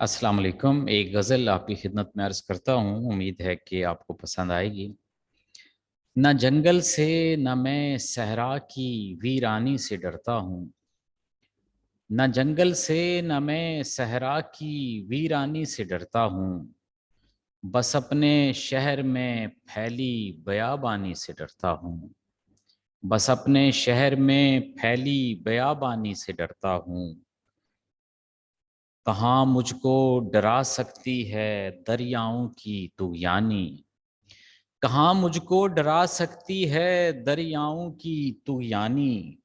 अस्सलाम वालेकुम। एक गज़ल आपकी खिदमत में अर्ज़ करता हूँ, उम्मीद है कि आपको पसंद आएगी। न जंगल से न मैं सहरा की वीरानी से डरता हूँ, न जंगल से न मैं सहरा की वीरानी से डरता हूँ, बस अपने शहर में फैली बयाबानी से डरता हूँ। बस अपने शहर में फैली बयाबानी से डरता हूँ। कहाँ मुझको डरा सकती है दरियाओं की तूफ़ानी, कहाँ मुझको डरा सकती है दरियाओं की तूफ़ानी,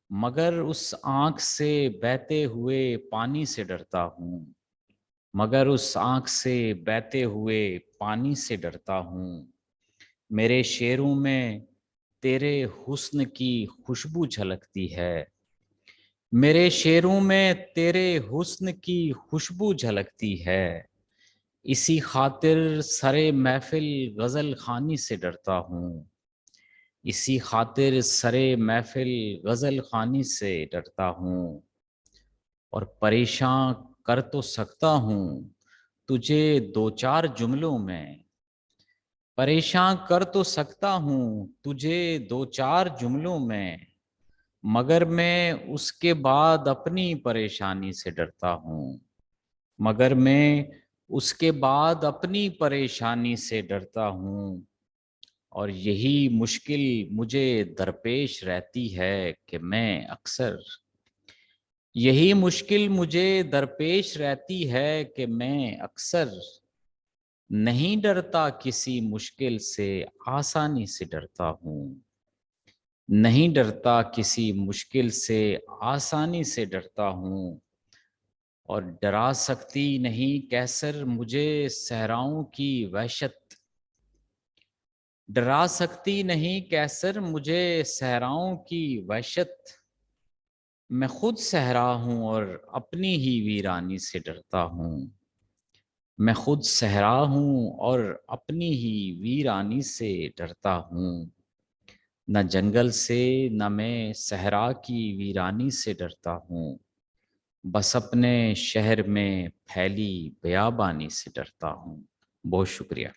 मगर उस आँख से बहते हुए पानी से डरता हूँ, मगर उस आँख से बहते हुए पानी से डरता हूँ। मेरे शेरों में तेरे हुस्न की खुशबू झलकती है, मेरे शेरों में तेरे हुस्न की खुशबू झलकती है। इसी खातिर सरे महफिल गज़ल ख़ानी से डरता हूँ, इसी खातिर सरे महफिल गज़ल ख़ानी से डरता हूँ। और परेशान कर तो सकता हूँ तुझे दो चार जुमलों में, परेशान कर तो सकता हूँ तुझे दो चार जुमलों में, मगर मैं उसके बाद अपनी परेशानी से डरता हूँ, मगर मैं उसके बाद अपनी परेशानी से डरता हूँ। और यही मुश्किल मुझे दरपेश रहती है कि मैं अक्सर, यही मुश्किल मुझे दरपेश रहती है कि मैं अक्सर नहीं डरता किसी मुश्किल से, आसानी से डरता हूँ। नहीं डरता किसी मुश्किल से, आसानी से डरता हूँ। और डरा सकती नहीं कैसर मुझे सहराओं की वहशत, डरा सकती नहीं कैसर मुझे सहराओं की वहशत। मैं खुद सहरा हूँ और अपनी ही वीरानी से डरता हूँ, मैं खुद सहरा हूँ और अपनी ही वीरानी से डरता हूँ। न जंगल से न मैं सहरा की वीरानी से डरता हूँ, बस अपने शहर में फैली बयाबानी से डरता हूँ। बहुत शुक्रिया।